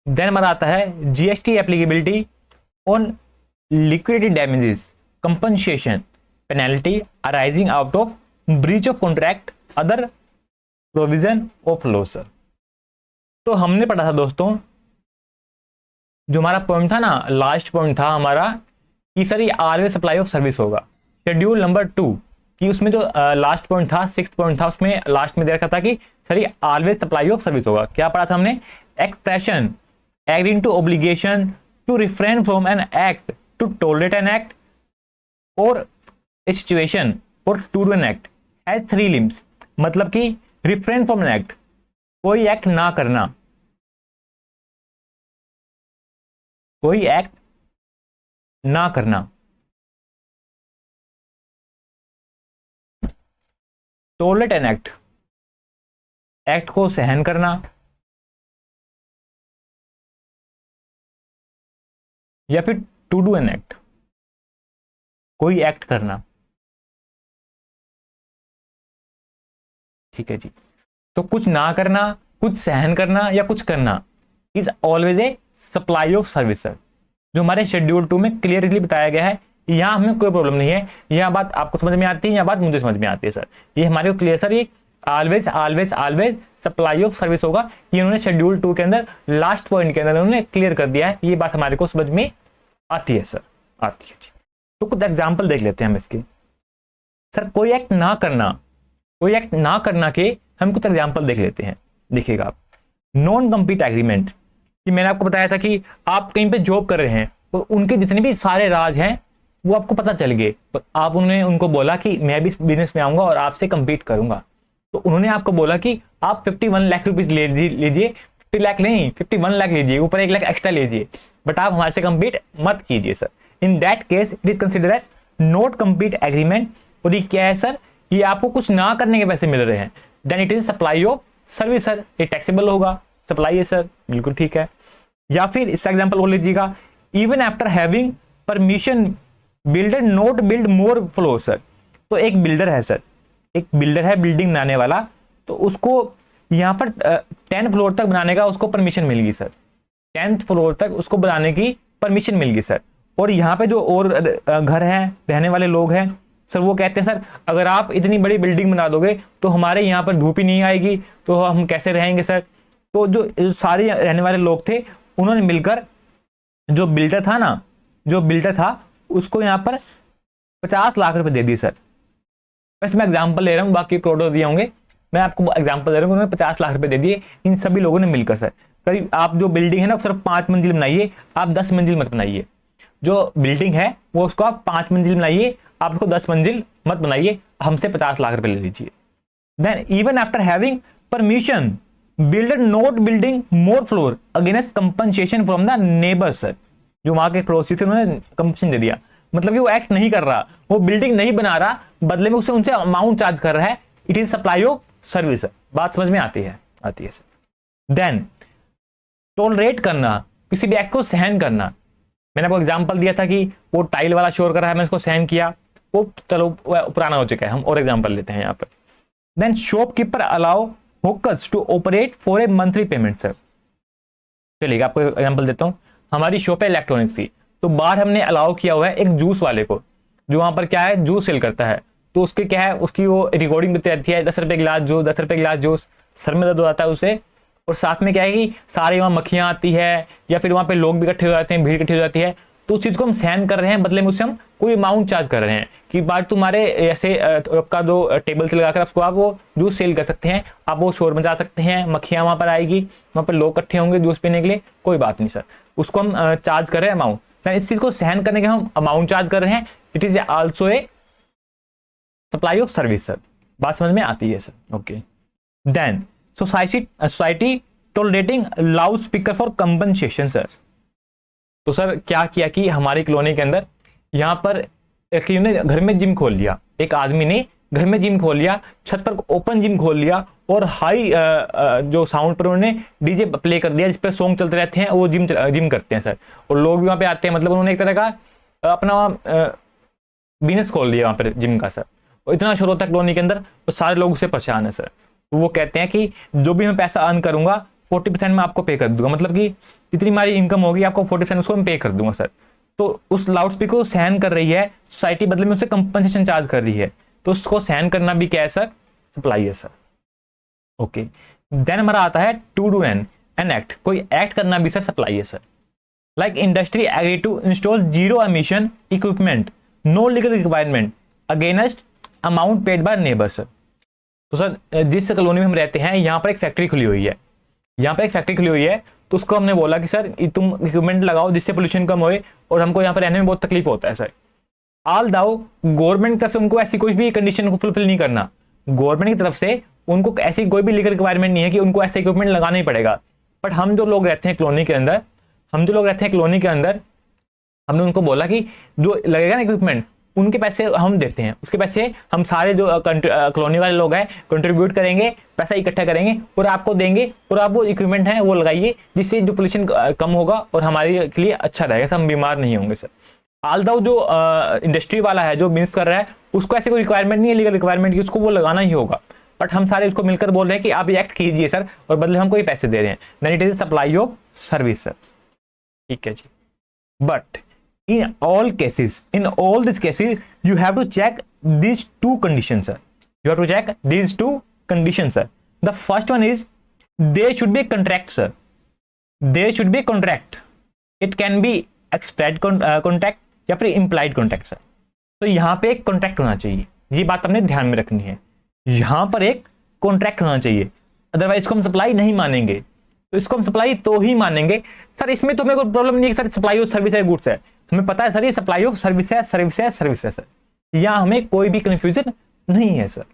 Then हमारा आता है GST applicability on liquidity damages compensation penalty arising out of breach of contract other provision of law sir. तो हमने पढ़ा था दोस्तों, जो हमारा पॉइंट था ना, लास्ट पॉइंट था हमारा कि सर ये ऑलवेज सप्लाई ऑफ सर्विस होगा। शेड्यूल नंबर 2 कि उसमें जो लास्ट पॉइंट था, 6th पॉइंट था, उसमें लास्ट में दे रखा था कि सर ये ऑलवेज सप्लाई ऑफ सर्विस होगा। क्या पढ़ा था हमने? Expression agreeing to obligation to refrain from an act, to tolerate an act or a situation or to do an act has 3 limbs। मतलब कि refrain from an act, कोई act ना करना, कोई एक्ट ना करना, tolerate an act, एक्ट को सहन करना, या फिर टू डू एन एक्ट, कोई एक्ट करना। ठीक है जी। तो कुछ ना करना, कुछ सहन करना या कुछ करना is always a supply of service sir, जो हमारे शेड्यूल 2 में क्लियरली बताया गया है। यहां हमें कोई प्रॉब्लम नहीं है, यह बात आपको समझ में आती है, यह बात मुझे समझ में आती है सर। ये हमारे को क्लियर सर, ये always always always supply of service होगा। ये उन्होंने शेड्यूल 2 के अंदर लास्ट पॉइंट के अंदर उन्होंने क्लियर कर दिया है। ये बात हमारे को समझ में आती है सर, आती है जी। तो कुछ एग्जाम्पल देख लेते हैं हम इसके। सर कोई एक्ट ना करना, कोई एक्ट ना करना के हम कुछ एग्जाम्पल देख लेते हैं। देखिएगा आप, नॉन कम्पीट एग्रीमेंट, कि मैंने आपको बताया था कि आप कहीं पे जॉब कर रहे हैं और उनके जितने भी सारे राज हैं वो आपको पता चल गए, तो आप उनको बोला कि मैं भी बिजनेस में आऊंगा और आपसे कम्पीट करूंगा। तो उन्होंने आपको बोला कि आप 51 लाख रुपीज लीजिए, 50 लाख नहीं 51 लाख लीजिए, ऊपर 1 लाख एक्स्ट्रा लीजिए, बट आप हमारे से कम्पीट मत कीजिए sir. In that case it is considered as not compete agreement. और ये क्या है सर? ये आपको कुछ ना करने के पैसे मिल रहे हैं, then it is supply of service sir. ये टैक्सेबल होगा, सप्लाई है सर, बिल्कुल ठीक है। या फिर इसका एग्जाम्पल बोल लीजिएगा, even after having permission builder not build more floor sir. तो एक बिल्डर है सर, एक बिल्डर है बिल्डिंग बनाने वाला, तो उसको यहाँ पर 10 फ्लोर तक बनाने का उसको परमिशन मिल गई सर, 10th फ्लोर तक उसको बनाने की परमिशन मिल गई सर। और यहाँ पे जो और घर हैं, रहने वाले लोग हैं सर, वो कहते हैं सर अगर आप इतनी बड़ी बिल्डिंग बना दोगे तो हमारे यहाँ पर धूप ही नहीं आएगी, तो हम कैसे रहेंगे सर। तो जो सारे रहने वाले लोग थे उन्होंने मिलकर, जो बिल्डर था ना, जो बिल्डर था उसको यहाँ पर 50 लाख रुपए दे दिए सर। वैसे मैं एग्जाम्पल ले रहा हूँ, बाकी करोड़ों दिए होंगे, मैं आपको एग्जाम्पल दे रहा हूँ। उन्होंने 50 लाख रुपए दे दिए इन सभी लोगों ने मिलकर सर। करीब आप जो बिल्डिंग है ना सिर्फ 5 मंजिल बनाइए, आप 10 मंजिल मत बनाइए। जो बिल्डिंग है वो उसको आप 5 मंजिल बनाइए, आप उसको 10 मंजिल मत बनाइए, हमसे 50 लाख रुपए ले लीजिए। Then even after having permission builder not building more floor against compensation from the neighbour sir. जो वहां के पड़ोसी थे उन्होंने कंपनसेशन दे दिया, मतलब कि वो एक्ट नहीं कर रहा, वो बिल्डिंग नहीं बना रहा, बदले में उनसे अमाउंट चार्ज कर रहा है। It is supply of service. बात समझ में आती है, आती है सर। देन टॉलरेट करना, किसी भी एक्ट को सहन करना। मैंने आपको एग्जांपल दिया था कि वो टाइल वाला शोर कर रहा है, मैं उसको सहन किया, वो चलो पुराना हो चुका है, हम और एग्जांपल लेते हैं यहाँ पर। Then shopkeeper allow hawkers to operate for a monthly payment sir. चलिए आपको एग्जांपल देता हूँ। हमारी शॉप है इलेक्ट्रॉनिक्स की, तो बाहर हमने अलाउ किया हुआ है एक जूस वाले को, जो वहां पर क्या है जूस सेल करता है। तो उसके क्या है, उसकी वो रिकॉर्डिंग देती रहती है, 10 रुपए गिलास जूस, 10 रुपए गिलास जूस। सर में दर्द हो जाता है उसे, और साथ में क्या है कि सारे वहाँ मक्खियाँ आती है, या फिर वहाँ पे लोग भी इकट्ठे हो जाते हैं, भीड़ इकट्ठी हो जाती है। तो उस चीज़ को हम सहन कर रहे हैं, बदले में उससे हम कोई अमाउंट चार्ज कर रहे हैं कि बार तुम्हारे ऐसे आपका दो टेबल से लगाकर आपको आप वो जूस सेल कर सकते हैं, आप वो शोर मचा सकते हैं, मक्खियाँ वहाँ पर आएगी, वहाँ पर लोग इकट्ठे होंगे जूस पीने के लिए, कोई बात नहीं सर, उसको हम चार्ज कर रहे हैं अमाउंट। इस चीज़ को सहन करने के हम अमाउंट चार्ज कर रहे हैं, it is also a supply of service sir. बात समझ में आती है sir, okay. Then society tolerating loud speaker for compensation sir. तो सर क्या किया कि हमारी कॉलोनी के अंदर यहाँ पर एक ने घर में जिम खोल लिया, एक आदमी ने घर में जिम खोल लिया, छत पर ओपन जिम खोल लिया, और हाई जो साउंड पर उन्होंने डीजे प्ले कर दिया, जिसपे सॉन्ग चलते रहते हैं, वो जिम करते हैं सर, और लोग भी वहाँ पे आते हैं। मतलब उन्होंने एक तरह का अपना बिजनेस खोल लिया वहाँ पर जिम का सर। और इतना शोर होता है कॉलोनी के अंदर, तो सारे लोग उससे परेशान है सर। तो वो कहते हैं कि जो भी मैं पैसा अर्न करूंगा 40% मैं आपको पे कर दूंगा, मतलब कि जितनी हमारी इनकम होगी आपको 40% उसको मैं पे कर दूंगा सर। तो उस लाउड स्पीकर को सहन कर रही है सोसाइटी, बदले में उससे कंपनसेशन चार्ज कर रही है, तो उसको सहन करना भी क्या है सर, सप्लाई है सर। ओके, देन हमारा आता है टू डू एन एक्ट, कोई एक्ट करना भी सर सप्लाई है sir. Like industry agree to install zero emission equipment, no legal requirement against amount paid by neighbour sir. तो सर जिस कॉलोनी में हम रहते हैं यहाँ पर एक फैक्ट्री खुली हुई है, यहाँ पर एक फैक्ट्री खुली हुई है, तो उसको हमने बोला कि सर तुम इक्विपमेंट लगाओ जिससे पोल्यूशन कम होए और हमको यहाँ पर रहने में बहुत तकलीफ होता है सर। आल दाओ गवर्नमेंट की तरफ से उनको ऐसी कोई भी कंडीशन को फुलफिल नहीं करना, गवर्नमेंट की तरफ से उनको ऐसी कोई भी लीगल रिक्वायरमेंट नहीं है कि उनको ऐसा इक्विपमेंट लगाना ही पड़ेगा। बट हम जो लोग रहते हैं कॉलोनी के अंदर, हमने उनको बोला कि जो लगेगा ना इक्विपमेंट उनके पैसे हम देते हैं, उसके पैसे हम सारे जो कॉलोनी वाले लोग हैं कंट्रीब्यूट करेंगे, पैसा इकट्ठा करेंगे और आपको देंगे, और आप वो इक्विपमेंट है वो लगाइए जिससे जो पोल्यूशन कम होगा और हमारे लिए अच्छा रहेगा, हम बीमार नहीं होंगे सर। आल्दो जो इंडस्ट्री वाला है जो बिजनेस कर रहा है उसको ऐसे कोई रिक्वायरमेंट नहीं है लीगल रिक्वायरमेंट की, उसको वो लगाना ही होगा, बट हम सारे उसको मिलकर बोल रहे हैं कि आप ये एक्ट कीजिए सर और बदले हमको ये पैसे दे रहे हैं, then it is supply of service sir. ठीक है जी, but in all these cases you have to check these two conditions sir, you have to check these two conditions sir. The first one is there should be a contract sir, there should be a contract, it can be expressed contract या फिर implied contract sir। तो यहाँ पे एक contract होना चाहिए, ये बात हमने ध्यान में रखनी है, यहाँ पर एक कॉन्ट्रैक्ट होना चाहिए, अदरवाइज इसको हम सप्लाई नहीं मानेंगे। तो इसको हम सप्लाई तो ही मानेंगे सर, इसमें तो हमें कोई प्रॉब्लम नहीं है सर, सप्लाई ऑफ सर्विस है गुड्स है, हमें पता है सर ये सप्लाई ऑफ सर्विस है सर, यहाँ हमें कोई भी कंफ्यूजन नहीं है सर।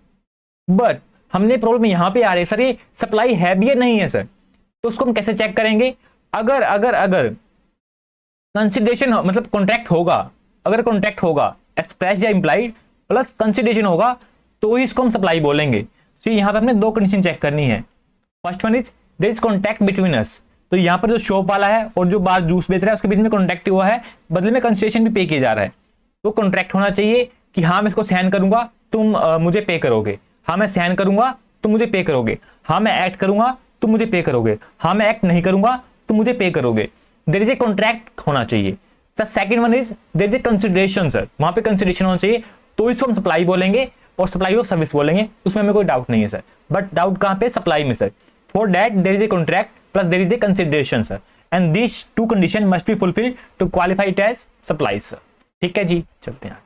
बट हमने प्रॉब्लम यहाँ पे आ रही है सर ये सप्लाई है भी या नहीं है सर, तो उसको हम कैसे चेक करेंगे? अगर कंसिडरेशन मतलब कॉन्ट्रैक्ट होगा, अगर कॉन्ट्रैक्ट होगा एक्सप्रेस या इंप्लाइड प्लस कंसिडरेशन होगा तो ही इसको हम सप्लाई बोलेंगे। तो यहाँ पे हमने दो कंडीशन चेक करनी है। First one is there is contract between us, तो यहाँ पर जो शॉप वाला है और जो बाहर जूस बेच रहा है उसके बीच में कॉन्ट्रैक्ट हुआ है, बदले में कंसिडरेशन भी पे किया जा रहा है, तो कॉन्ट्रैक्ट होना चाहिए कि हाँ मैं इसको सहन करूंगा तुम मुझे पे करोगे, हाँ मैं सहन करूंगा तुम मुझे पे करोगे, हाँ मैं एक्ट करूंगा तुम मुझे पे करोगे, हाँ मैं एक्ट नहीं करूंगा तुम मुझे पे करोगे, देयर इज ए कॉन्ट्रैक्ट होना चाहिए sir. Second one is there is a consideration sir, वहां पे कंसिडरेशन होना चाहिए, तो इसको हम सप्लाई बोलेंगे और सप्लाई ऑफ सर्विस बोलेंगे, उसमें हमें कोई डाउट नहीं है सर। बट डाउट कहां पे? सप्लाई में sir. For that there is a contract plus there is a consideration sir, and this two condition must be fulfilled to qualify it as supply sir. ठीक है जी, चलते हैं।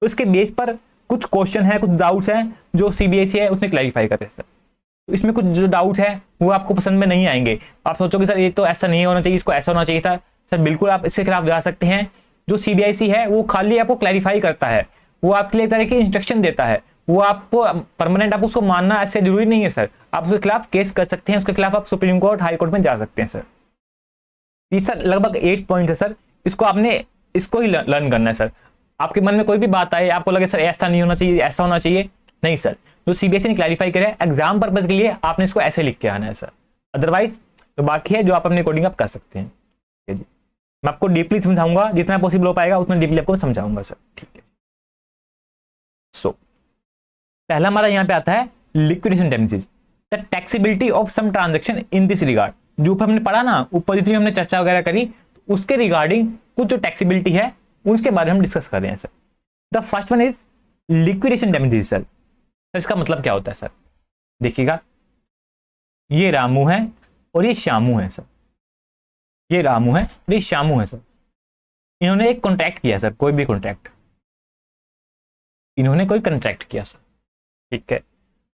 तो इसके बेस पर कुछ क्वेश्चन है, कुछ डाउट्स हैं जो सीबीएसई है उसने क्लैरिफाई करे सर। तो इसमें कुछ जो डाउट है वो आपको पसंद में नहीं आएंगे, आप सोचोगे सर ये तो ऐसा नहीं होना चाहिए, इसको ऐसा होना चाहिए था सर। बिल्कुल आप इसके खिलाफ जा सकते हैं। जो सीबीएसई है वो खाली आपको क्लैरिफाई करता है, वो आपके लिए एक तरह की इंस्ट्रक्शन देता है, वो आपको परमानेंट आप उसको मानना ऐसे जरूरी नहीं है सर। आप उसके खिलाफ केस कर सकते हैं, उसके खिलाफ आप सुप्रीम कोर्ट हाई कोर्ट में जा सकते हैं सर। ये सर लगभग 8 पॉइंट है सर, इसको आपने इसको ही लर्न करना है सर। आपके मन में कोई भी बात आए, आपको लगे सर ऐसा नहीं होना चाहिए ऐसा होना चाहिए, नहीं सर, जो सीबीएसई ने क्लैरिफाई करे एग्जाम पर्पज के लिए आपने इसको ऐसे लिख के आना है सर। अदरवाइज तो बाकी है जो आप अपने अकॉर्डिंग आप कर सकते हैं। ठीक है जी, मैं आपको डीपली समझाऊंगा, जितना पॉसिबल हो पाएगा उतना डीपली आपको समझाऊंगा सर। ठीक है, सो पहला हमारा यहाँ पे आता है liquidation damages, the taxability of some transaction in this regard. जो ऊपर हमने पढ़ा ना, ऊपर जितनी हमने चर्चा वगैरह करी उसके रिगार्डिंग कुछ जो टैक्सेबिलिटी है उसके बारे में हम डिस्कस कर रहे हैं sir. The first one is liquidation damages sir. इसका मतलब क्या होता है सर? देखिएगा, ये रामू है और ये श्यामू है सर, ये रामू है और ये श्यामू है सर। इन्होंने एक कॉन्ट्रैक्ट किया सर, कोई भी कॉन्ट्रैक्ट, इन्होंने कोई कॉन्ट्रैक्ट किया सर। ठीक है,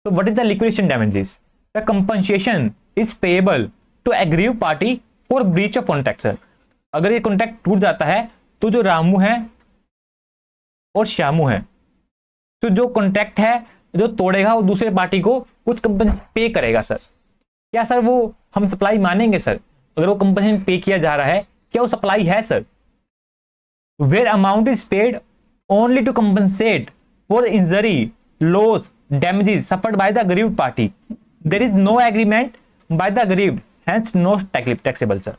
तो what is the liquidation damages? The compensation is payable to aggrieve party for breach of contract sir. अगर ये कॉन्ट्रैक्ट टूट जाता है तो जो रामू है और श्यामू है, तो जो कॉन्ट्रैक्ट है जो तोड़ेगा वो दूसरे पार्टी को कुछ कंपनसेशन पे करेगा सर। क्या सर वो हम सप्लाई मानेंगे सर? अगर वो कंपनसेशन पे किया जा रहा है, क्या वो सप्लाई है sir? Where amount is paid only to compensate for injury, loss, damages suffered by the aggrieved party, there is no agreement by the aggrieved, hence no taxable sir।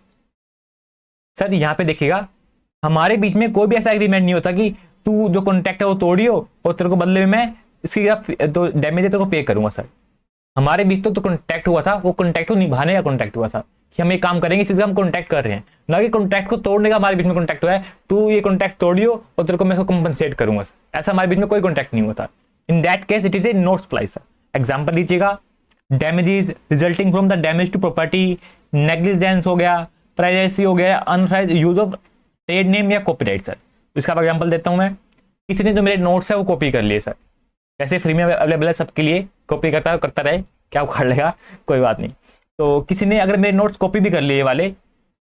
Sir यहाँ पे देखिएगा, हमारे बीच में कोई भी ऐसा एग्रीमेंट नहीं होता कि तू जो कॉन्ट्रैक्ट है वो तोड़ियो और तेरे को बदले में मैं इसकी तो डैमेज है तो पे करूंगा सर। हमारे बीच तो कॉन्टैक्ट हुआ था, वो कॉन्टैक्ट को निभाने का कॉन्टैक्ट हुआ था कि हम एक काम करेंगे, इस चीज का हम कॉन्टैक्ट कर रहे हैं, ना कि कॉन्टैक्ट को तोड़ने का हमारे बीच में कॉन्टैक्ट हुआ है, तू ये कॉन्टैक्ट तोड़ियो और तेरे को मैं इसको कंपनसेट करूंगा। ऐसा हमारे बीच में कोई कॉन्टैक्ट नहीं हुआ था। In that case it is a not supply sir. Example लीजिएगा, damages resulting from the damage to property, negligence हो गया, प्राइवेसी हो गया, unauthorised use of trade name या कॉपीराइट सर। इसका एग्जाम्पल देता हूं मैं, किसी ने जो मेरे नोट्स है वो कॉपी कर लिए सर, वैसे फ्री में अवेलेबल है सबके लिए, कॉपी करता रहे, क्या उखाड़ लेगा, कोई बात नहीं। तो किसी ने अगर मेरे नोट्स कॉपी भी कर लिए वाले,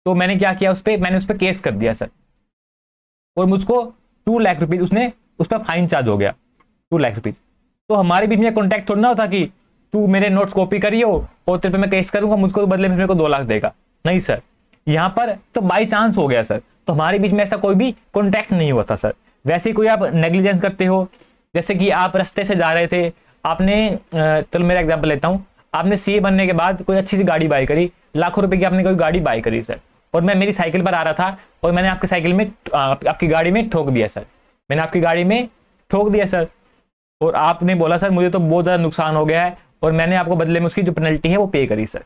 तो मैंने क्या किया, मैंने उस पर केस कर दिया सर, और मुझको 2 लाख रुपीज उसने उस पर फाइन चार्ज हो गया, 2 लाख रुपीज। तो हमारे बीच में कॉन्टैक्ट थोड़ा ना होता कि तू मेरे नोट्स कॉपी करियो और तेरे पे मैं केस करूंगा, मुझको बदले में मेरे को 2 लाख देगा, नहीं सर। यहाँ पर तो बाई चांस हो गया सर, तो हमारे बीच में ऐसा कोई भी कॉन्टैक्ट नहीं हुआ था सर। वैसे कोई आप नेग्लिजेंस करते हो, जैसे कि आप रास्ते से जा रहे थे, आपने चलो मेरा एग्जांपल लेता हूँ, आपने सीए बनने के बाद कोई अच्छी सी गाड़ी बाय करी, लाखों रुपए की आपने कोई गाड़ी बाय करी सर, और मैं मेरी साइकिल पर आ रहा था और मैंने आपकी साइकिल में आपकी गाड़ी में ठोक दिया सर, मैंने आपकी गाड़ी में ठोक दिया सर, और आपने बोला सर मुझे तो बहुत ज़्यादा नुकसान हो गया है और मैंने आपको बदले में उसकी जो पेनल्टी है वो पे करी सर।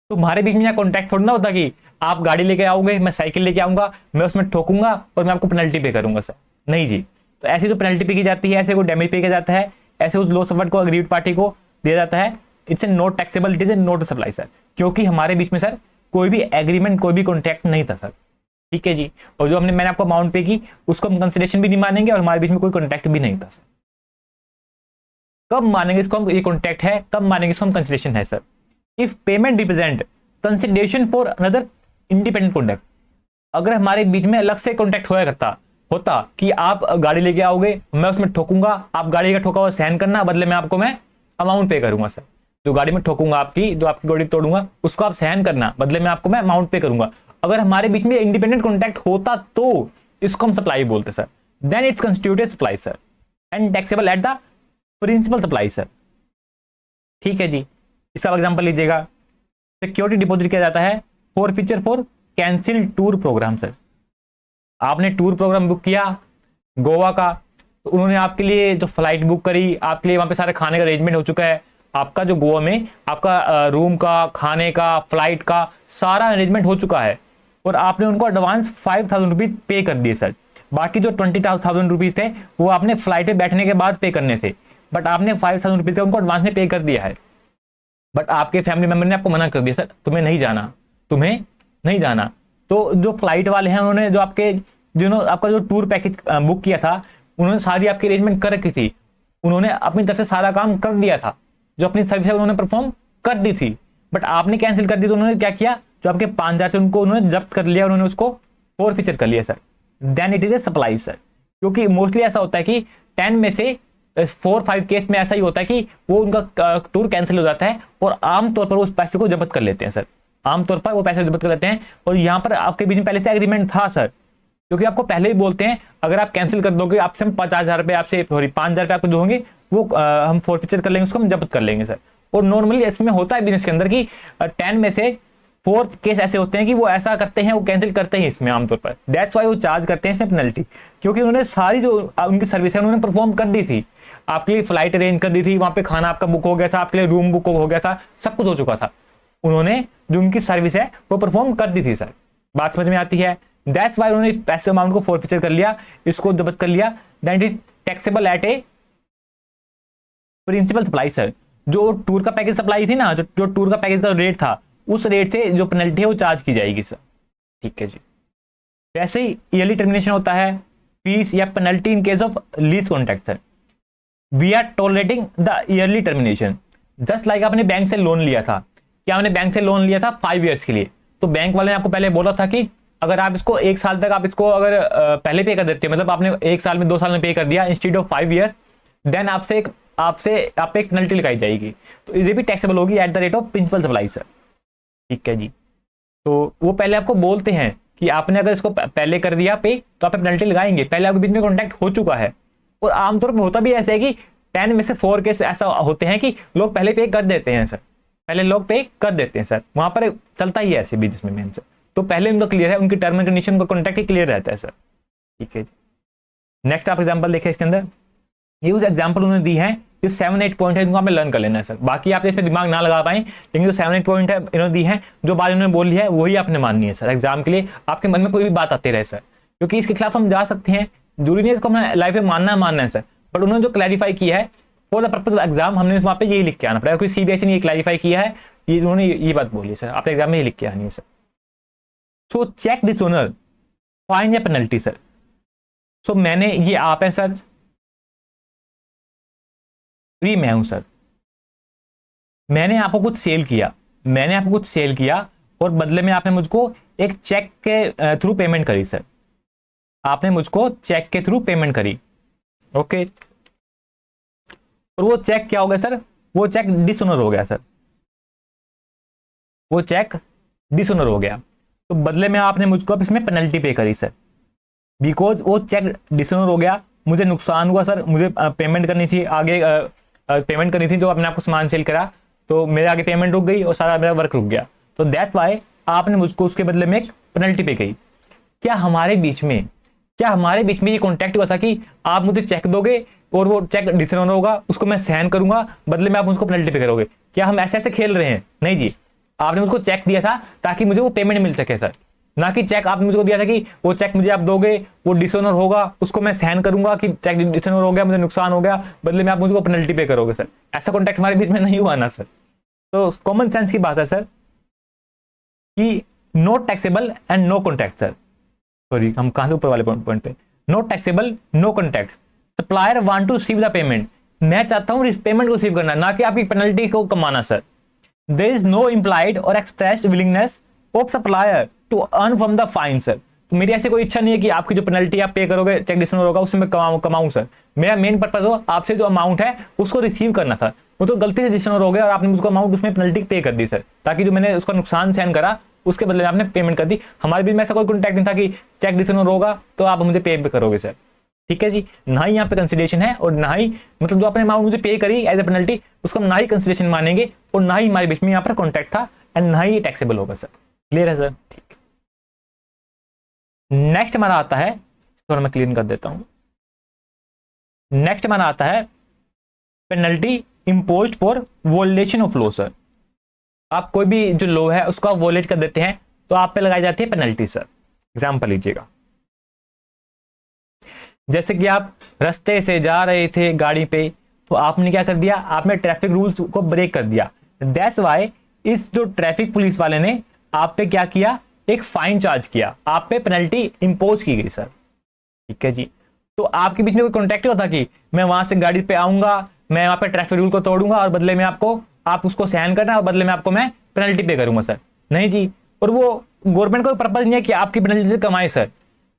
तो हमारे बीच में यहाँ कॉन्टैक्ट थोड़ा ना होता कि आप गाड़ी लेके आओगे, मैं साइकिल लेके आऊंगा, मैं उसमें ठोकूंगा और मैं आपको पेनल्टी पे करूंगा सर, नहीं जी। तो ऐसी जो पेनल्टी पे की जाती है, ऐसे को डैमेज पे किया जाता है, ऐसे उस लॉस अवर्ड को अग्रीड पार्टी को दिया जाता है, it's a not taxable, it is a not supply sir, क्योंकि हमारे बीच में सर कोई भी एग्रीमेंट, कोई भी कॉन्ट्रैक्ट नहीं था सर, ठीक है जी। और जो मैंने आपको अमाउंट पे की उसको हम कंसिडरेशन भी नहीं मानेंगे और हमारे बीच में कोई कॉन्ट्रैक्ट भी नहीं था सर। कब मानेंगे इसको हम, ये कॉन्ट्रैक्ट है, कब मानेंगे इसको हम कंसिडरेशन है sir, if payment represent consideration for another independent contract. अगर हमारे बीच में अलग से कॉन्ट्रैक्ट होता कि आप गाड़ी लेके आओगे, मैं उसमें ठोकूंगा, आप गाड़ी का ठोका हुआ सहन करना, बदले में आपको मैं अमाउंट पे करूंगा सर। जो गाड़ी में ठोकूंगा आपकी, जो आपकी गाड़ी तोड़ूंगा, उसको आप सहन करना, बदले में आपको मैं अमाउंट पे करूंगा। अगर हमारे बीच में इंडिपेंडेंट कॉन्ट्रैक्ट होता तो इसको हम सप्लाई बोलते sir, then it's constituted supply sir and taxable at the principal supply sir, ठीक है जी। इसका एग्जांपल लीजिएगा, सिक्योरिटी डिपॉजिट किया जाता है forfeiture for cancel tour programme sir. आपने टूर प्रोग्राम बुक किया गोवा का, तो उन्होंने आपके लिए जो फ्लाइट बुक करी, आपके लिए वहां पे सारे खाने का अरेंजमेंट हो चुका है, आपका जो गोवा में आपका रूम का, खाने का, फ्लाइट का सारा अरेंजमेंट हो चुका है, और आपने उनको एडवांस 5,000 रुपीज पे कर दिए सर। बाकी जो 20,000 रुपीज थे वो आपने फ्लाइट पे बैठने के बाद पे करने थे, बट आपने 5,000 रुपीज उनको एडवांस में पे कर दिया है। बट आपके फैमिली मेंबर ने आपको मना कर दिया, सर तुम्हें नहीं जाना, तुम्हें नहीं जाना। तो जो फ्लाइट वाले हैं उन्होंने जो आपका जो टूर पैकेज बुक किया था, उन्होंने सारी आपकी अरेंजमेंट कर रखी थी, उन्होंने अपनी तरफ से सारा काम कर दिया था, जो अपनी सर्विस है उन्होंने परफॉर्म कर दी थी, बट आपने कैंसिल कर दी। तो उन्होंने क्या किया, जो आपके 5,000 से उनको उन्होंने जब्त कर लिया, उन्होंने उसको फॉरफीचर कर लिया sir, then it is a supply sir. क्योंकि मोस्टली ऐसा होता है कि 10 में से 4-5 केस में ऐसा ही होता है कि वो उनका टूर कैंसिल हो जाता है और आमतौर पर उस पैसे को जब्त कर लेते हैं सर, आमतौर पर वो पैसे जब्त कर लेते हैं। और यहाँ पर आपके बीच में पहले से एग्रीमेंट था सर, क्योंकि आपको पहले ही बोलते हैं अगर आप कैंसिल कर दोगे, आपसे हम 50,000 रुपए, आपसे 5,000 रुपए आपको जो होंगे वो हम फॉरफीचर कर लेंगे, उसको हम जब्त कर लेंगे सर। और नॉर्मली इसमें होता है बिजनेस के अंदर कि 10 में से 4 केस ऐसे होते हैं कि वो ऐसा करते हैं, वो कैंसिल करते हैं इसमें आमतौर पर, दैट्स वाई वो चार्ज करते हैं इसमें पेनल्टी, क्योंकि उन्होंने सारी जो उनकी सर्विस है उन्होंने परफॉर्म कर दी थी, आपके लिए फ्लाइट अरेंज कर दी थी, वहां पे खाना आपका बुक हो गया था, आपके लिए रूम बुक हो गया था, सब कुछ हो चुका था, उन्होंने जो उनकी सर्विस है वो परफॉर्म कर दी थी सर। बात समझ में आती है? दैट्स वाई उन्होंने पैसे अमाउंट को फॉरफीचर कर लिया, इसको जब्त कर लिया, that is taxable at a principal supply sir. जो टूर का पैकेज सप्लाई थी ना, जो टूर का पैकेज का रेट था, उस रेट से जो पेनल्टी है वो चार्ज की जाएगी सर, ठीक है जी। वैसे ही ईयरली टर्मिनेशन होता है, फीस या penalty in case of lease contract sir. We are tolerating the early termination, just like आपने बैंक से लोन लिया था, क्या आपने बैंक से लोन लिया था 5 ईयर्स के लिए, तो बैंक वाले ने आपको पहले बोला था कि अगर आप इसको 1 साल तक आप इसको अगर पहले पे कर देते हो, मतलब आपने 1 साल में 2 साल में पे कर दिया इंस्टेड ऑफ 5 ईयर्स, देन आपसे आप एक पेनल्टी लगाई जाएगी, तो ये भी टैक्सेबल होगी at the rate of principal supply sir, ठीक है जी। तो वो पहले आपको बोलते हैं कि आपने अगर इसको पहले कर दिया पे तो आप पेनल्टी लगाएंगे, पहले आपके बीच में कॉन्टैक्ट हो चुका है। और आमतौर पर होता भी ऐसा है कि 10 में से 4 केस ऐसा होते हैं कि लोग पहले पे कर देते हैं सर, पहले लोग पे कर देते हैं सर, वहां पर चलता ही है ऐसे बिजनेस में मेन सर। तो पहले उनका क्लियर है, उनकी टर्म एंड कंडीशन का कॉन्ट्रैक्ट ही क्लियर रहता है सर, ठीक है जी। नेक्स्ट आप एग्जांपल देखें इसके अंदर, ये उस एग्जाम्पल उन्होंने दी है, जो 7-8 पॉइंट है इनको हमें लर्न कर लेना है सर। बाकी आप इसमें दिमाग ना लगा पाए, लेकिन जो 7-8 पॉइंट है इन्होंने दी है, जो बात इन्होंने बोली है वही आपने माननी है सर। एग्जाम के लिए आपके मन में कोई भी बात आती रहे सर, क्योंकि इसके खिलाफ हम जा सकते हैं, जरूरी नहीं इसको हमें लाइफ में मानना है सर। बट उन्होंने जो क्लैरिफाई किया है for the purpose of exam, हमने वहाँ पे यही लिख के आना पड़ेगा, क्योंकि सीबीएसई ने ये क्लैरिफाई किया है, ये उन्होंने ये बात बोली है सर, आपने एग्जाम में ये लिख के आनी है sir. So cheque dishonour, fine या पेनल्टी सर। सो मैंने, ये आप है सर, ये मैं हूं सर। मैंने आपको कुछ सेल किया, और बदले में आपने मुझको एक चेक के थ्रू पेमेंट करी सर। आपने मुझको चेक के थ्रू पेमेंट करी, ओके। और वो चेक क्या हो गया सर? वो चेक डिसऑनर हो गया सर, वो चेक डिसऑनर हो गया। तो बदले में आपने मुझको अब इसमें पेनल्टी पे करी सर, बिकॉज वो चेक डिसऑनर हो गया, मुझे नुकसान हुआ सर, मुझे पेमेंट करनी थी आगे, पेमेंट करनी थी, जो अपने आपको सामान सेल करा, तो मेरे आगे पेमेंट रुक गई और सारा मेरा वर्क रुक गया। तो दैट्स वाई आपने मुझको उसके बदले में एक पेनल्टी पे की। क्या हमारे बीच में ये कॉन्टैक्ट हुआ था कि आप मुझे चेक दोगे और वो चेक डिसऑनर होगा, उसको मैं सहन करूंगा, बदले में आप मुझको पेनल्टी पे करोगे? क्या हम ऐसे खेल रहे हैं? नहीं जी, आपने मुझको चेक दिया था ताकि मुझे वो पेमेंट मिल सके सर, ना कि चेक आपने मुझको दिया था कि वो चेक मुझे आप दोगे, वो डिसऑनर होगा, उसको मैं सहन करूंगा कि चेक डिसऑनर हो गया, मुझे नुकसान हो गया, बदले में आप मुझको पेनल्टी पे करोगे सर। ऐसा कॉन्टैक्ट हमारे बीच में नहीं हुआ ना सर। तो कॉमन सेंस की बात है सर कि no taxable and no contact sir. Sorry, हम कहां से ऊपर वाले पॉइंट पे, no taxable no contact. Supplier want to receive the payment, मैं चाहता हूं पेमेंट को रिसीव करना, ना कि आपकी पेनल्टी को कमाना sir. There is no implied or expressed willingness of supplier to earn from the fine sir। तो मेरी ऐसी कोई इच्छा नहीं है कि आपकी जो पेनल्टी आप पे करोगे, चेक डिसऑनर होगा, उसमें कमाऊं सर। मेरा मेन पर्पज हो आपसे जो अमाउंट है उसको रिसीव करना था, वो तो गलती से डिसऑनर हो गया और आपने मुझको अमाउंट उसमें पेनल्टी पे कर दी सर, ताकि जो मैंने उसका नुकसान सहन करा उसके बदले आपने पेमेंट कर दी। हमारे बीच में ऐसा कोई कॉन्टैक्ट नहीं था कि चेक डिसऑनर होगा तो आप मुझे पे करोगे सर। ठीक है जी, ना ही यहाँ पे कंसिडरेशन है, और ना ही मतलब जो आपने अमाउंट मुझे पे करी एज ए पेनल्टी, उसको हम ना ही कंसिडरेशन मानेंगे, और ना ही हमारे बीच में यहाँ पर कॉन्टैक्ट था, एंड ना ही टैक्सेबल होगा सर। क्लियर है सर? ठीक। नेक्स्ट हमारा आता है, थोड़ा मैं क्लियर कर देता हूं। नेक्स्ट हमारा आता है penalty imposed for वोलेशन of law sir. आप कोई भी जो लॉ है उसको आप वोलेट कर देते हैं तो आप पे लगाई जाती है पेनल्टी सर। एग्जाम्पल लीजिएगा, जैसे कि आप रास्ते से जा रहे थे गाड़ी पे, तो आपने क्या कर दिया, आपने ट्रैफिक रूल्स को ब्रेक कर दिया। दैट्स वाई इस जो ट्रैफिक पुलिस वाले ने आप पे क्या किया, एक फाइन चार्ज किया, आप पे पेनल्टी इंपोज की गई सर। ठीक है जी, तो आपके बीच में कोई कॉन्टैक्ट होता कि मैं वहां से गाड़ी पे आऊंगा, मैं वहां पे ट्रैफिक रूल को तोड़ूंगा और बदले में आप उसको सहन करना और बदले में आपको मैं पेनल्टी पे करूंगा सर? नहीं जी। और वो गवर्नमेंट का पर्पज नहीं है कि आपकी पेनल्टी से कमाए सर।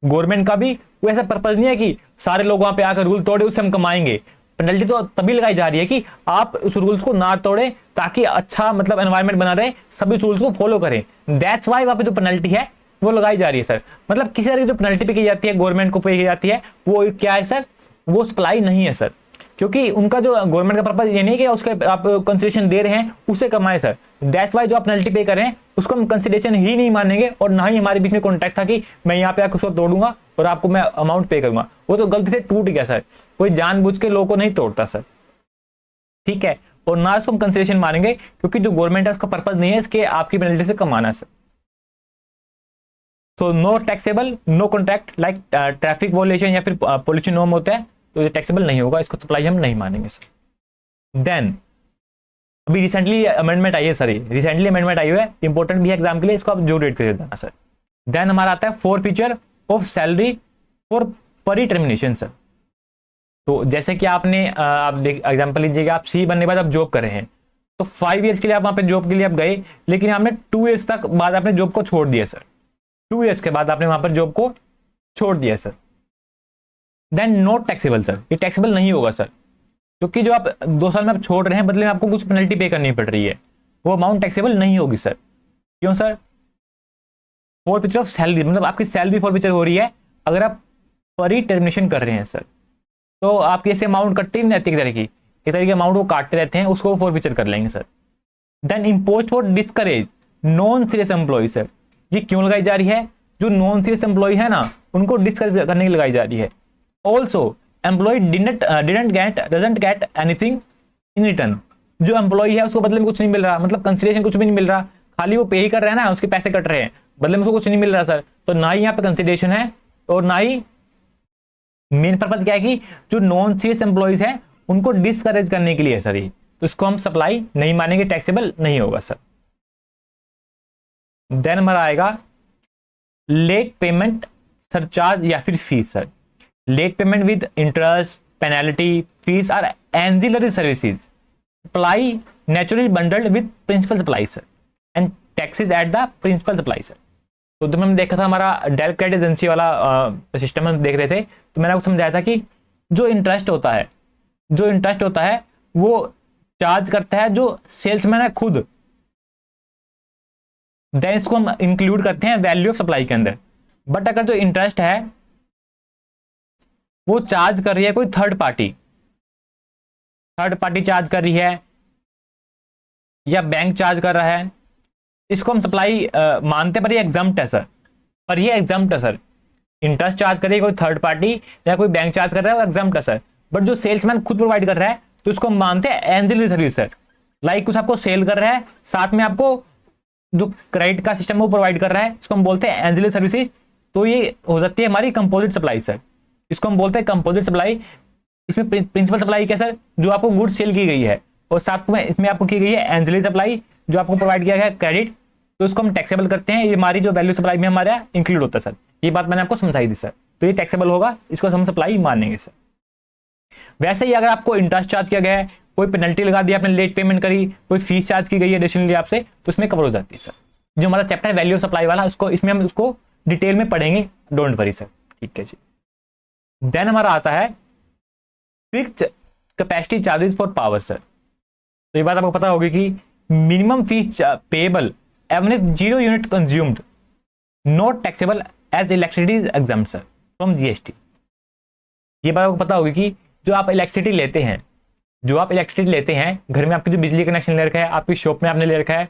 गवर्नमेंट का भी कोई ऐसा पर्पज नहीं है कि सारे लोग वहां पे आकर रूल तोड़े उससे हम कमाएंगे। पेनल्टी तो तभी लगाई जा रही है कि आप उस रूल्स को ना तोड़े, ताकि अच्छा मतलब एनवायरनमेंट बना रहे, सभी रूल्स को फॉलो करें। दैट्स वाई वहां पे जो पेनल्टी है वो लगाई जा रही है सर। मतलब किसी तरह की जो पेनल्टी पे की जाती है, गवर्नमेंट को पे की जाती है, वो क्या है सर, वो सप्लाई नहीं है सर, क्योंकि उनका जो गवर्नमेंट का पर्पज ये नहीं कि उसके आप कंसिडरेशन दे रहे हैं उसे कमाए सर। दैट्स वाई जो आप पेनल्टी पे कर रहे हैं उसको हम कंसिडरेशन ही नहीं मानेंगे, और ना ही हमारे बीच में कॉन्टैक्ट था कि मैं यहाँ पे आकर उसको तोड़ूंगा और आपको मैं अमाउंट पे करूंगा। वो तो गलती से टूट गया सर, कोई जानबूझ के लोगों को नहीं तोड़ता सर। ठीक है, और ना इसको हम कंसिडरेशन मानेंगे, क्योंकि जो गवर्नमेंट है उसका पर्पज नहीं है इसके आपकी पेनल्टी से कमाना sir. So no taxable no contract like traffic violation या फिर पोल्यूशन नॉर्म होता है, तो ये टैक्सेबल नहीं होगा, इसको सप्लाई हम नहीं मानेंगे सर। देन अभी रिसेंटली अमेंडमेंट आई है सर, रिसेंटली अमेंडमेंट आई है, इंपॉर्टेंट भी है एग्जाम के लिए, इसको आप जो रेट कर देना सर। देन हमारा आता है फॉरफीचर ऑफ सैलरी फॉर परी टर्मिनेशन सर। तो जैसे कि आपने आप एग्जाम्पल लीजिएगा, आप सी बनने के बाद आप जॉब कर रहे हैं, तो 5 ईयर्स के लिए आप वहां पे जॉब के लिए आप गए, लेकिन आपने 2 ईयर्स तक बाद आपने जॉब को छोड़ दिया सर। 2 ईयर्स के बाद आपने वहां पर जॉब को छोड़ दिया sir. Then not taxable sir, ये टैक्सेबल नहीं होगा सर, क्योंकि जो आप 2 साल में आप छोड़ रहे हैं बदले में आपको कुछ पेनल्टी पे करनी पड़ रही है, वो अमाउंट टैक्सेबल नहीं होगी सर। क्यों सर? फॉरफीचर ऑफ सैलरी, मतलब आपकी सैलरी फॉरफीचर हो रही है अगर आप परी टर्मिनेशन कर रहे हैं सर, तो आपकी ऐसे अमाउंट कटती नहीं रहती, एक तरह की अमाउंट वो काटते रहते हैं, उसको फॉरफीचर कर लेंगे sir. Then impose for discourage non serious employee sir, ये क्यों लगाई जा रही है? जो नॉन सीरियस एम्प्लॉय है ना, उनको डिस्करेज करने की लगाई जा रही है। Also employee doesn't get anything in return. जो एम्प्लॉय है उसको बदले में कुछ नहीं मिल रहा, मतलब कंसिडरेशन कुछ भी नहीं मिल रहा, खाली वो पे ही कर रहे हैं ना, उसके पैसे कट रहे हैं, बदले में उसको कुछ नहीं मिल रहा सर। तो ना ही यहाँ पे कंसिडरेशन है और ना ही मेन पर्पज क्या है कि जो नॉन सीरियस एम्प्लॉयज है उनको डिस्करेज करने के लिए है सर ये, तो इसको हम सप्लाई नहीं मानेंगे, टैक्सेबल नहीं होगा सर। देन हमारा आएगा लेट पेमेंट सरचार्ज या फिर fees sir. Late payment with interest, penalty, fees are ancillary services supply naturally bundled with principal supply sir and taxes at the principal supply sir. तो जब हमने देखा था हमारा डायरेक्ट क्रेडिट एजेंसी वाला system हम देख रहे थे, तो मैंने आपको समझाया था कि जो इंटरेस्ट होता है वो चार्ज करता है जो सेल्समैन है खुद, देन इसको हम इंक्लूड करते हैं वैल्यू ऑफ सप्लाई के अंदर। बट अगर जो इंटरेस्ट है वो चार्ज कर रही है कोई थर्ड पार्टी चार्ज कर रही है या बैंक चार्ज कर रहा है, इसको हम सप्लाई मानते पर ये एग्जम्प्ट है सर, इंटरेस्ट चार्ज कर रही है कोई थर्ड पार्टी या कोई बैंक चार्ज कर रहा है वो एग्जम्प्ट है सर। बट जो सेल्समैन खुद प्रोवाइड कर रहा है तो इसको हम मानते हैं एंजिलरी सर्विस सर। लाइक कुछ आपको सेल कर रहा है, साथ में आपको जो क्रेडिट का सिस्टम वो प्रोवाइड कर रहा है, इसको हम बोलते हैं एंजिलरी सर्विसेज। तो ये हो जाती है हमारी कंपोजिट सप्लाई सर, इसको हम बोलते हैं कंपोजिट सप्लाई। इसमें प्रिंसिपल सप्लाई क्या सर, जो आपको गुड्स सेल की गई है, और साथ में इसमें आपको की गई है एंजिलरी सप्लाई जो आपको प्रोवाइड किया गया है क्रेडिट, तो इसको हम टैक्सेबल करते हैं। ये हमारी जो वैल्यू सप्लाई में हमारा इंक्लूड होता है सर, ये बात मैंने आपको समझाई दी सर। तो ये टैक्सेबल होगा, इसको हम सप्लाई मानेंगे सर। वैसे ही अगर आपको इंटरेस्ट चार्ज किया गया है, कोई पेनल्टी लगा दी, आपने लेट पेमेंट करी, कोई फीस चार्ज की गई है एडिशनली आपसे, तो इसमें कवर हो जाती है सर। जो हमारा चैप्टर है वैल्यू सप्लाई वाला, उसको इसमें हम उसको डिटेल में पढ़ेंगे, डोंट वरी सर, ठीक है जी। देन हमारा आता है fixed capacity charges for power sir. तो ये बात आपको पता होगी कि minimum fees payable average 0 unit consumed not taxable as electricity is exempt sir from GST. ये बात आपको पता होगी कि जो आप इलेक्ट्रिसिटी लेते हैं, घर में आपकी जो बिजली कनेक्शन ले रखा है, आपकी शॉप में आपने ले रखा है,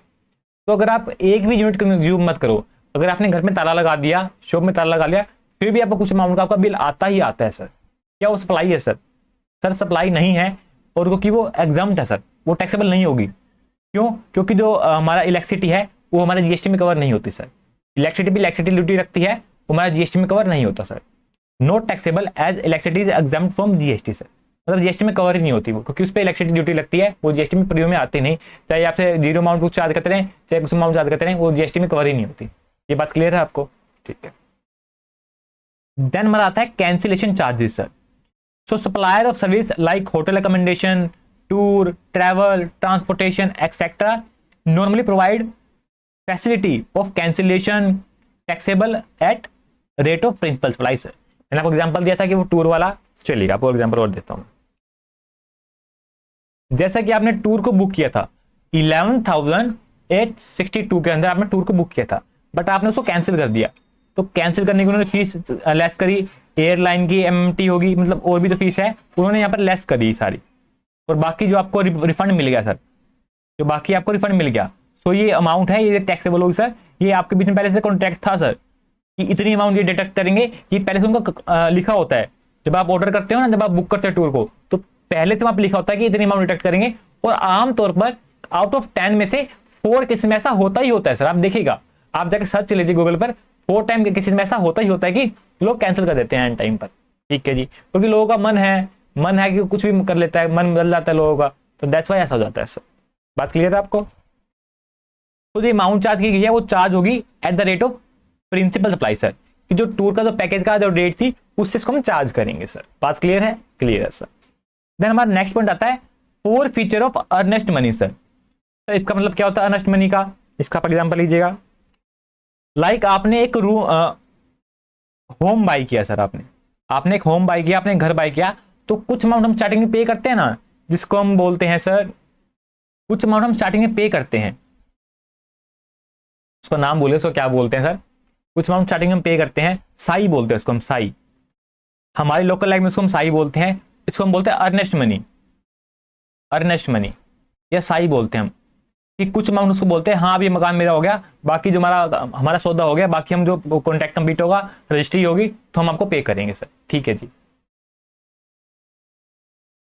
तो अगर आप एक भी यूनिट कंज्यूम मत करो, अगर आपने घर में ताला लगा दिया, शॉप में ताला लगा लिया, फिर भी आपको कुछ अमाउंट का आपका बिल आता ही आता है सर। क्या वो सप्लाई है सर? सर सप्लाई नहीं है, और क्योंकि वो एग्जम्प्ट है सर, वो टैक्सेबल नहीं होगी। क्यों? क्योंकि जो हमारा इलेक्ट्रिसिटी है वो हमारे जीएसटी में कवर नहीं होती सर। इलेक्ट्रिसिटी भी इलेक्ट्रिसिटी ड्यूटी रखती है, वो हमारा जीएसटी में कवर नहीं होता sir. Not taxable as electricity is exempt from GST sir, मतलब जीएसटी में कवर ही नहीं होती वो, क्योंकि उस पर इलेक्ट्रिसिटी ड्यूटी लगती है, वो जीएसटी में प्रयोग में आती नहीं। चाहे आपसे 0 अमाउंट कुछ चार्ज करते रहें, चाहे कुछ अमाउंट चार्ज करते रहें, वो जीएसटी में कवर ही नहीं होती। ये बात क्लियर है आपको? ठीक है। देन हमारा आता है cancellation charges sir. So supplier of service like hotel accommodation, tour, travel, transportation etcetera normally provide facility of cancellation taxable at rate of principal supply sir. मैंने आपको एग्जांपल दिया था कि वो टूर वाला, चलिए आपको एग्जांपल और देता हूं। जैसा कि आपने टूर को बुक किया था 11,862 के अंदर आपने टूर को बुक किया था, बट आपने उसको कैंसिल कर दिया। तो कैंसिल करने की उन्होंने फीस लेस करी, एयरलाइन की एमटी होगी, मतलब और भी जो फीस है उन्होंने यहाँ पर लेस करी सारी, और बाकी जो आपको रिफंड मिल गया सर, जो बाकी आपको रिफंड मिल गया, सो ये अमाउंट है, ये टैक्सेबल होगी सर। ये आपके बीच में पहले से कॉन्ट्रैक्ट था सर कि इतनी अमाउंट ये डिडक्ट करेंगे, ये पहले से उनका लिखा होता है। जब आप ऑर्डर करते हो ना, जब आप बुक करते हो टूर को, तो पहले से आप लिखा होता है कि इतनी अमाउंट डिडक्ट करेंगे, और आमतौर पर आउट ऑफ 10 में से 4 केस में ऐसा होता ही होता है सर। आप देखिएगा, आप जाकर सर्च लीजिए गूगल पर, 4 टाइम के केसेस में ऐसा होता ही होता है कि लोग कैंसिल कर देते हैं एंड टाइम पर। ठीक है जी, क्योंकि लोगों का मन है कि कुछ भी कर लेता है, मन बदल जाता है लोगों का, तो दैट्स वाई ऐसा हो जाता है सर। बात क्लियर है आपको? तो जो अमाउंट चार्ज की गई है वो चार्ज होगी at the rate of principal supply sir, कि जो टूर का जो पैकेज का जो रेट थी उससे इसको हम चार्ज करेंगे सर। बात क्लियर है? क्लियर है सर। देन हमारा नेक्स्ट पॉइंट आता है 4 feature of earnest money sir. तो इसका मतलब क्या होता है अर्नेस्ट मनी का? इसका आप एग्जांपल लीजिएगा। लाइक आपने एक होम बाई किया सर, आपने एक होम बाई किया, आपने घर बाई किया, तो कुछ अमाउंट हम स्टार्टिंग में पे करते हैं ना, जिसको हम बोलते हैं सर, कुछ अमाउंट हम स्टार्टिंग में पे करते हैं, उसका नाम बोले, उसको क्या बोलते हैं सर? कुछ अमाउंट स्टार्टिंग में पे करते हैं, साई बोलते हैं उसको हम, साई। हमारी लोकल लैंग्वेज में उसको हम साई बोलते हैं, इसको हम बोलते हैं अर्नेस्ट मनी या साई बोलते हैं हम, कि कुछ अमाउंट उसको बोलते हैं, हाँ अब ये मकान मेरा हो गया, बाकी जो हमारा सौदा हो गया, बाकी हम जो कॉन्ट्रैक्ट कंप्लीट होगा, रजिस्ट्री होगी, तो हम आपको पे करेंगे सर। ठीक है जी।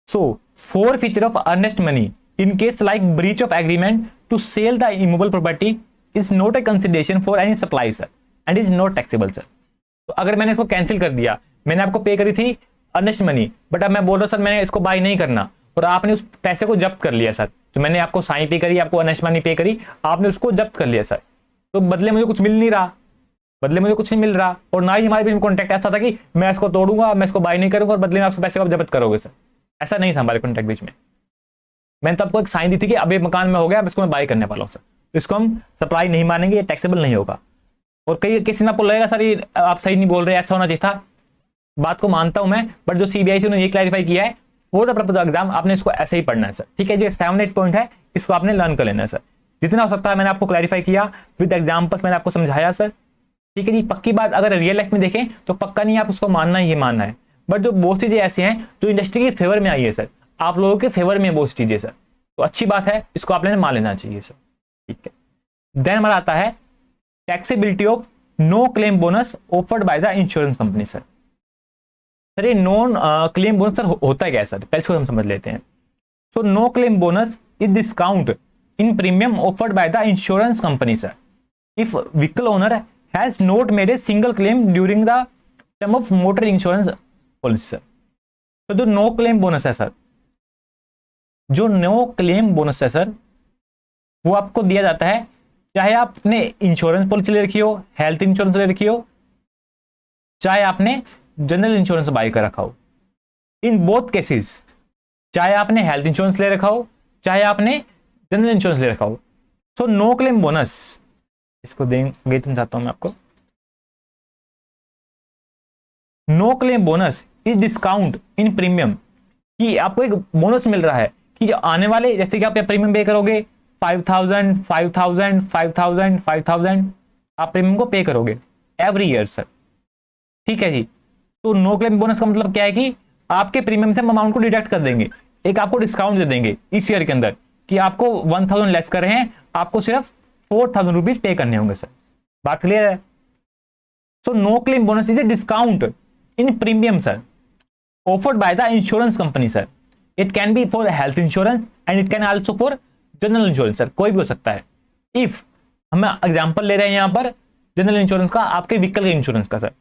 So, 4 feature of earnest money in case like breach of agreement to sell the immovable property is not a consideration for any supply sir and is not taxable sir. तो अगर मैंने इसको कैंसिल कर दिया, मैंने आपको पे करी थी अर्नेस्ट मनी, बट अब मैं बोल रहा हूँ सर मैंने इसको बाय नहीं करना और आपने उस पैसे को जब्त कर लिया सर, तो मैंने आपको साइन पे करी, आपको अर्नेस्ट मनी पे करी, आपने उसको जब्त कर लिया सर, तो बदले मुझे कुछ मिल नहीं रहा, बदले मुझे कुछ नहीं मिल रहा, और ना ही हमारे बीच में कॉन्ट्रैक्ट ऐसा था कि मैं इसको तोड़ूंगा, मैं इसको बाय नहीं करूंगा और बदले में आपको पैसे को जब्त करोगे सर, ऐसा नहीं था हमारे कॉन्ट्रैक्ट बीच में। मैंने तो आपको एक साइन दी थी कि अब ये मकान में हो गया, अब इसको मैं बाय करने वाला हूँ सर, इसको हम सप्लाई नहीं मानेंगे, ये टैक्सेबल नहीं होगा। और कई किसी ने आपको लगेगा सर ये आप सही नहीं बोल रहे, ऐसा होना चाहिए था, बात को मानता हूं मैं, बट जो सीबीआईसी ने ये क्लैरिफाई किया है for the purpose of exam आपने इसको ऐसे ही पढ़ना है सर, ठीक है। जो 7-8 पॉइंट है इसको आपने लर्न कर लेना है सर, जितना हो सकता है मैंने आपको क्लैरिफाई किया विद एग्जाम्पल्स, मैंने आपको समझाया सर, ठीक है जी। पक्की बात अगर रियल लाइफ में देखें तो पक्का नहीं आप उसको मानना ही मानना है, बट जो बहुत चीजें ऐसी हैं जो इंडस्ट्री के फेवर में आई है सर, आप लोगों के फेवर में बहुत चीजें सर, तो अच्छी बात है, इसको आपने मान लेना चाहिए सर, ठीक है। देन हमारा आता है taxability of no claim bonus offered by the insurance company sir. Sir ये नॉन क्लेम बोनस सर होता है क्या सर, पहले इसको हम समझ लेते हैं। So no claim bonus is discount in premium offered by the insurance company sir if vehicle owner has not made a single claim during the term of motor insurance policy sir. तो जो no claim bonus है sir, जो no claim bonus है sir, वो आपको दिया जाता है चाहे आपने इंश्योरेंस पॉलिसी ले रखी हो, हेल्थ इंश्योरेंस ले रखी हो, चाहे आपने जनरल इंश्योरेंस बाय कर रखा हो। इन बोथ केसेस, चाहे आपने हेल्थ इंश्योरेंस ले रखा हो, चाहे आपने जनरल इंश्योरेंस ले रखा हो, सो नो क्लेम बोनस, इसको देंगे तुम चाहता हूं मैं आपको, no claim bonus is discount in premium, कि आपको एक बोनस मिल रहा है कि जो आने वाले, जैसे कि आप प्रीमियम पे करोगे 5,000 5,000 5,000 5,000 आप प्रीमियम को पे करोगे एवरी ईयर सर, ठीक है जी। तो नो क्लेम बोनस का मतलब क्या है कि आपके प्रीमियम से हम अमाउंट को डिडक्ट कर देंगे, एक आपको डिस्काउंट दे देंगे इस ईयर के अंदर कि आपको 1,000 लेस कर रहे हैं, आपको सिर्फ 4,000 रुपीज पे करने होंगे सर, बात क्लियर है। So no claim bonus is a discount in premium sir offered by the insurance company sir. It can be for health insurance and it can also for general insurance sir, कोई भी हो सकता है। If हम example ले रहे हैं यहां पर जनरल इंश्योरेंस का, आपके व्हीकल के इंश्योरेंस का sir.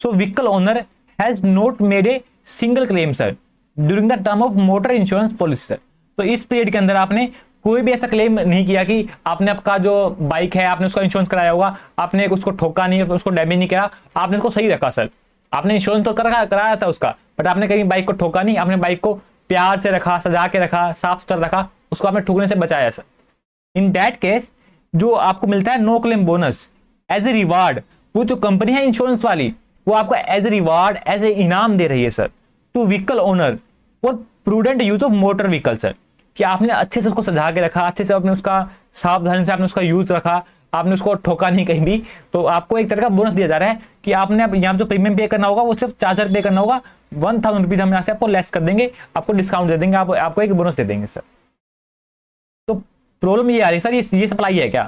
So vehicle owner has not made a single claim sir during the term of motor insurance policy sir. तो इस पीरियड के अंदर आपने कोई भी ऐसा क्लेम नहीं किया कि आपने आपका जो बाइक है आपने उसका इंश्योरेंस कराया होगा, आपने उसको ठोका नहीं, उसको डैमेज नहीं किया, आपने उसको सही रखा सर, आपने इंश्योरेंस तो कराया था उसका, बट आपने कहीं बाइक को ठोका नहीं, आपने बाइक को प्यार से रखा, सजा के रखा, साफ सुथरा रखा, उसको आपने ठोकने से बचाया सर। इन दैट केस जो आपको मिलता है no claim bonus as a reward, वो जो कंपनी है इंश्योरेंस वाली वो आपको as a reward, as a इनाम दे रही है sir to vehicle owner for prudent use of motor vehicle sir, कि आपने अच्छे से उसको सजा के रखा, अच्छे से आपने उसका सावधानी से आपने उसका यूज रखा, आपने उसको ठोका नहीं कहीं भी, तो आपको एक तरह का बोनस दिया जा रहा है कि आपने यहाँ जो प्रीमियम पे करना होगा वो सिर्फ 4,000 पे करना होगा, 1,000 रुपीज हम यहाँ से आपको लेस कर देंगे, आपको डिस्काउंट दे देंगे, आपको एक बोनस दे देंगे सर। तो प्रॉब्लम ये आ रही है सर, ये सप्लाई है क्या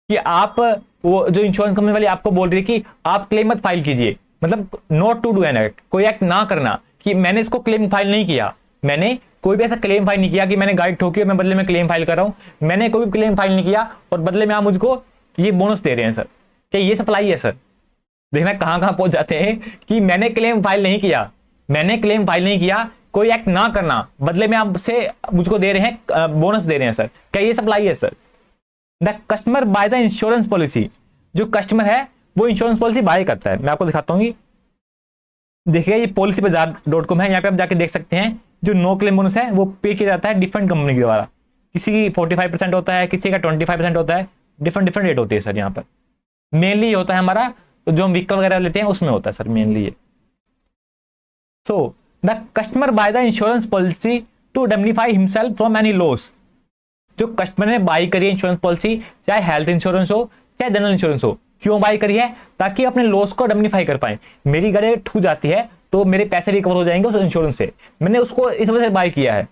कि आप वो जो इंश्योरेंस कंपनी वाली आपको बोल रही है कि आप क्लेम मत फाइल कीजिए, मतलब not to do an act, कोई एक्ट ना करना, कि मैंने इसको क्लेम फाइल नहीं किया, मैंने कोई भी ऐसा क्लेम फाइल नहीं किया कि मैंने गाइड ठोकी और मैं बदले में क्लेम फाइल कर रहा हूं, मैंने कोई भी क्लेम फाइल नहीं किया और बदले में आप मुझको ये बोनस दे रहे हैं सर, क्या ये सप्लाई है सर? देखना कहां कहां पहुंच जाते हैं कि मैंने क्लेम फाइल नहीं किया, मैंने क्लेम फाइल नहीं किया, कोई एक्ट ना करना, बदले में आपसे मुझको दे रहे हैं, बोनस दे रहे हैं सर, क्या ये सप्लाई है sir? The customer buy the insurance policy, जो कस्टमर है वो इंश्योरेंस पॉलिसी बाय करता है, मैं आपको दिखाता हूँ। देखिए ये पॉलिसी बाजार.com है, यहाँ पे आप जाके देख सकते हैं जो नो क्लेम बोनस है वो पे किया जाता है डिफरेंट कंपनी के द्वारा, किसी की 45% होता है, किसी का 25% होता है, डिफरेंट रेट होती है सर। यहाँ पर मेनली होता है हमारा तो जो हम व्हीकल वगैरह लेते हैं उसमें होता है सर मेनली ये। So the customer buy the insurance policy to indemnify himself from any loss, जो कस्टमर ने बाई करी है इंश्योरेंस पॉलिसी, चाहे हेल्थ इंश्योरेंस हो चाहे जनरल इंश्योरेंस हो, क्यों बाई करी है? ताकि अपने लॉस को इंडेमनिफाई कर पाए। मेरी गाड़ी ठुक जाती है तो मेरे पैसे रिकवर हो जाएंगे उस इंश्योरेंस से, मैंने उसको इस वजह से बाई किया है।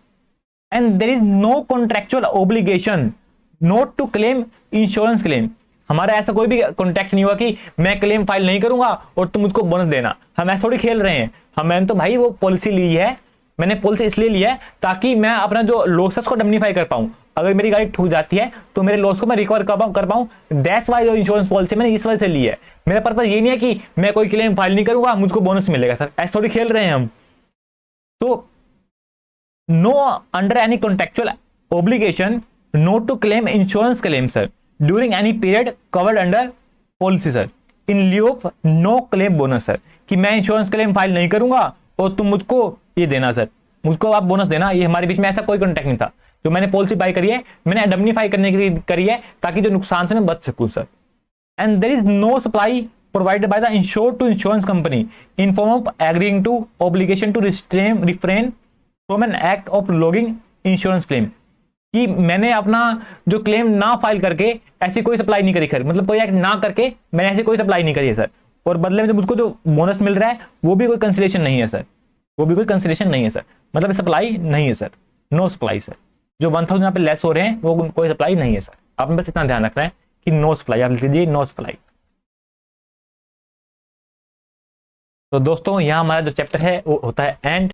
And there is no contractual obligation not to claim insurance claim, हमारा ऐसा कोई भी कॉन्ट्रैक्ट नहीं हुआ कि मैं क्लेम फाइल नहीं करूंगा और तुम मुझको बोनस देना, हम ऐसा थोड़ी खेल रहे हैं। हमने तो भाई वो पॉलिसी ली है मैंने पॉलिसी इसलिए लिया है ताकि मैं अपना जो लॉसेस को डमनीफाई कर पाऊं। अगर मेरी गाड़ी ठुक जाती है तो मेरे लॉस को मैं रिकवर कर पाऊं। दैट्स वाई जो इंश्योरेंस पॉलिसी मैंने इस वजह से ली है। मेरा पर्पज ये नहीं है कि मैं कोई क्लेम फाइल नहीं करूंगा मुझको बोनस मिलेगा सर, ऐसे थोड़ी खेल रहे हैं हम। तो no under any contractual obligation not to claim insurance claim sir during any period covered under policy sir in lieu of no claim bonus sir, कि मैं इंश्योरेंस क्लेम फाइल नहीं करूंगा और तुम मुझको ये देना सर, मुझको आप बोनस देना। ये हमारे बीच में ऐसा कोई कॉन्ट्रैक्ट नहीं था। जो मैंने पॉलिसी बाय करी है मैंने इंडेमनिफाई करने के लिए करी है ताकि जो नुकसान से मैं बच सकूं सर। And there is no supply provided by the insured to insurance company in form of agreeing to obligation to refrain from an act of lodging insurance claim, कि मैंने अपना जो क्लेम ना फाइल करके ऐसी कोई सप्लाई नहीं करी, मतलब कोई एक्ट ना करके मैंने ऐसी कोई सप्लाई नहीं करी है सर। और बदले में जो मुझको जो बोनस मिल रहा है वो भी कोई कंसिडरेशन नहीं है सर, वो भी कोई कंसिडरेशन नहीं है सर, मतलब सप्लाई नहीं है सर, नो सप्लाई सर। जो 1000 यहाँ पे लेस हो रहे हैं वो कोई सप्लाई नहीं है सर। आपने बस इतना ध्यान रखना है कि नो सप्लाई, आप लिख लीजिए नो सप्लाई। तो दोस्तों यहाँ हमारा जो चैप्टर है वो होता है एंड।